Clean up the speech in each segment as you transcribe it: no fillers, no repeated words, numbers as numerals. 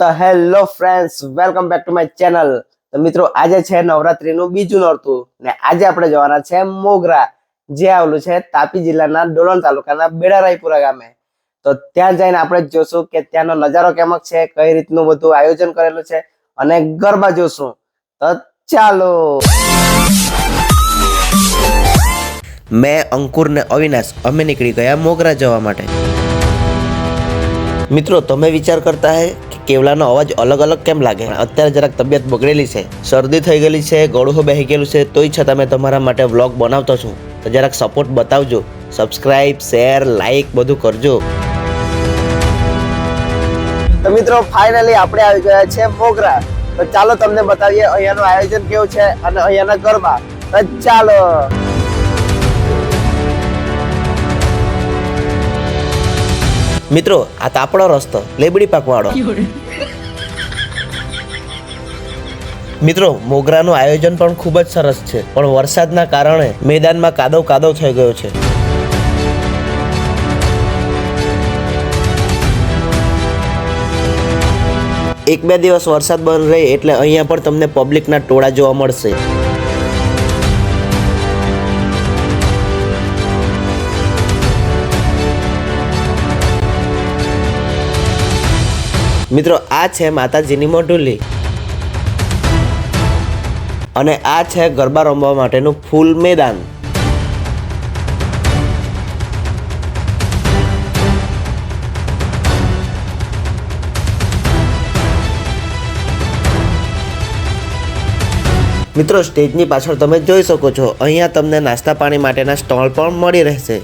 તો hello friends, welcome back to my channel. તો મિત્રો, આજે છે નવરાત્રીનું બીજું નોરતું ને આજે આપણે જવાના છે મોગરા, જે આવેલું છે તાપી જિલ્લાના ડોલણ તાલુકાના બેડારાયપુરા ગામે। તો ત્યાં જઈને આપણે જોશું કે ત્યાંનો નજારો કેમક છે, કઈ રીતનું બધું આયોજન કરેલું છે અને ગરબા જોશું। તો ચાલો। મેં અંકુર ને અવિનાશ અમે નીકળી ગયા મોગરા જવા માટે। મિત્રો, તમે વિચાર કરતા હે કે કેવલાનો અવાજ અલગ અલગ કેમ લાગે? અત્યારે જરાક તબિયત બગડેલી છે, શરદી થઈ ગયેલી છે, ગળું બેહી ગયેલું છે, તોય છતાં મેં તમારા માટે વ્લોગ બનાવતો છું। તો જરાક સપોર્ટ બતાવજો, સબસ્ક્રાઇબ, શેર, લાઈક બધું કરજો। તો મિત્રો, ફાઇનલી આપણે આવી ગયા છે મોગરા। તો ચાલો તમને બતાવીએ અહીંયાનું આયોજન કેવું છે અને અહીંયાના ગરબા। તો ચાલો। મિત્રો, આ તાપડો રસ્તો લેબડી પાકવાળો। મિત્રો, મોગરાનું આયોજન પણ ખૂબ જ સરસ છે, પણ વરસાદના કારણે મેદાનમાં કાદવ કાદવ થઈ ગયો છે। એક બે દિવસ વરસાદ બંધ રહે એટલે અહીંયા પણ તમને પબ્લિકના ટોળા જોવા મળશે। મિત્રો, આ છે માતાજીની મોઢુલી અને આ છે ગરબા રમવા માટેનું ફૂલ મેદાન। મિત્રો, સ્ટેજની પાછળ તમે જોઈ શકો છો, અહીંયા તમને નાસ્તા પાણી માટેના સ્ટોલ પણ મળી રહેશે।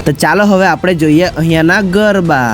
તો ચાલો હવે આપણે જોઈએ અહીંયાના ગરબા।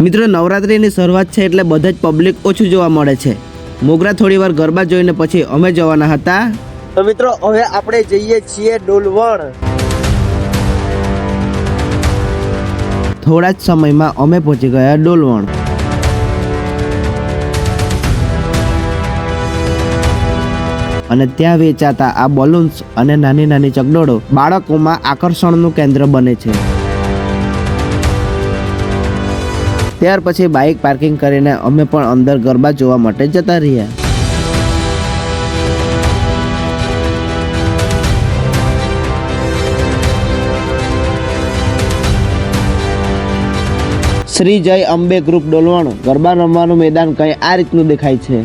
મિત્રો નવરાત્રિની શરૂઆત છે એટલે બધા જ પબ્લિક ઓછું જોવા મળે છે. મોગરા થોડીવાર ગરબા જોઈને પછી અમે જવાના હતા. તો મિત્રો હવે આપણે જઈએ છીએ ડોલવણ. થોડા જ સમયમાં અમે પહોંચી ગયા ડોલવણ. અને ત્યાં વેચાતા આ બલૂન્સ અને નાની નાની ચકડોળો બાળકોમાં આકર્ષણનું કેન્દ્ર બને છે. ત્યાર પછી બાઇક પાર્કિંગ કરીને અમે પણ અંદર ગરબા જોવા માટે જતા રહ્યા. શ્રી જય અંબે ગ્રુપ ડોલવણ ગરબા રમવાનું મેદાન કંઈ આ રીતનું દેખાય છે.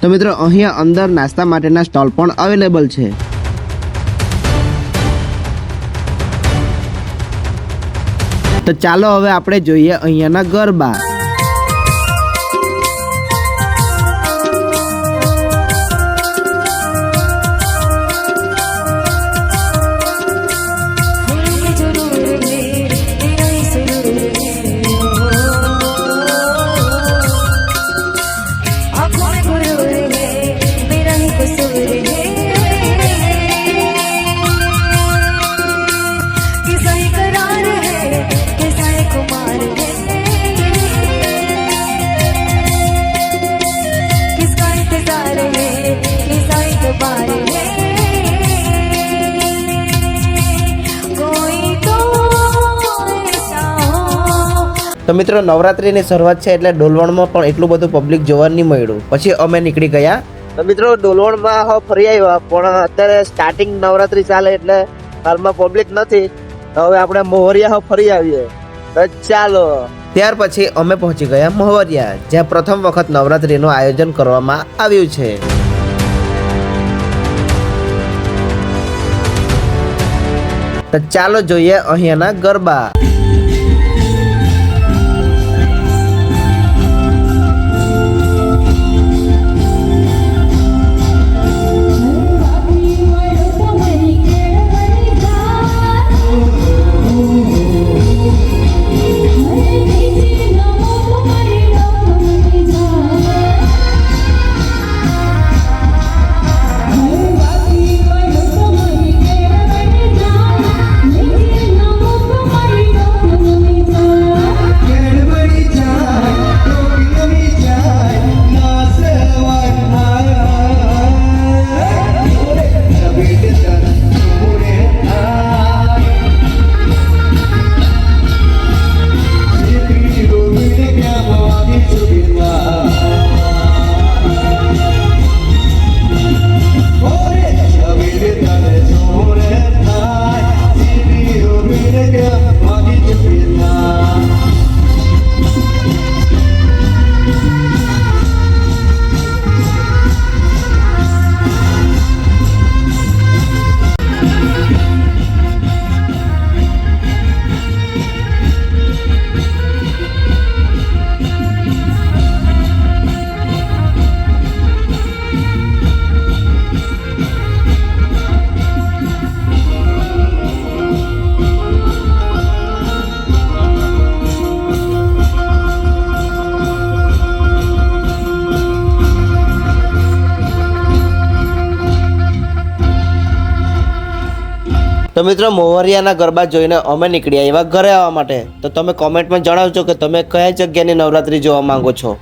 તો મિત્રો અહીંયા અંદર નાસ્તા માટેના સ્ટોલ પણ અવેલેબલ છે. તો ચાલો હવે આપણે જોઈએ અહીંયાના ગરબા. તો મિત્રો નવરાત્રિની શરૂઆત છે એટલે ડોલવણમાં પણ એટલું બધું પબ્લિક જોવા નહીં મળ્યું. પછી અમે નીકળી ગયા. તો મિત્રો ડોલવણમાં ફરી આવ્યા, પણ અત્યારે સ્ટાર્ટિંગ નવરાત્રી ચાલે એટલે હાલમાં પબ્લિક નથી. હવે આપણે મોહરિયા ફરી આવીએ. તો ચાલો. ત્યાર પછી અમે પહોંચી ગયા મોહરિયા, જ્યાં પ્રથમ વખત નવરાત્રીનું આયોજન કરવામાં આવ્યું છે. તો ચાલો જોઈએ અહીંયાના ગરબા. તો મિત્રો મોહરિયાના ગરબા જોઈને અમે નીકળ્યા એવા ઘરે આવવા માટે. તો તમે કોમેન્ટમાં જણાવજો કે તમે કયા જગ્યાની નવરાત્રી જોવા માંગો છો.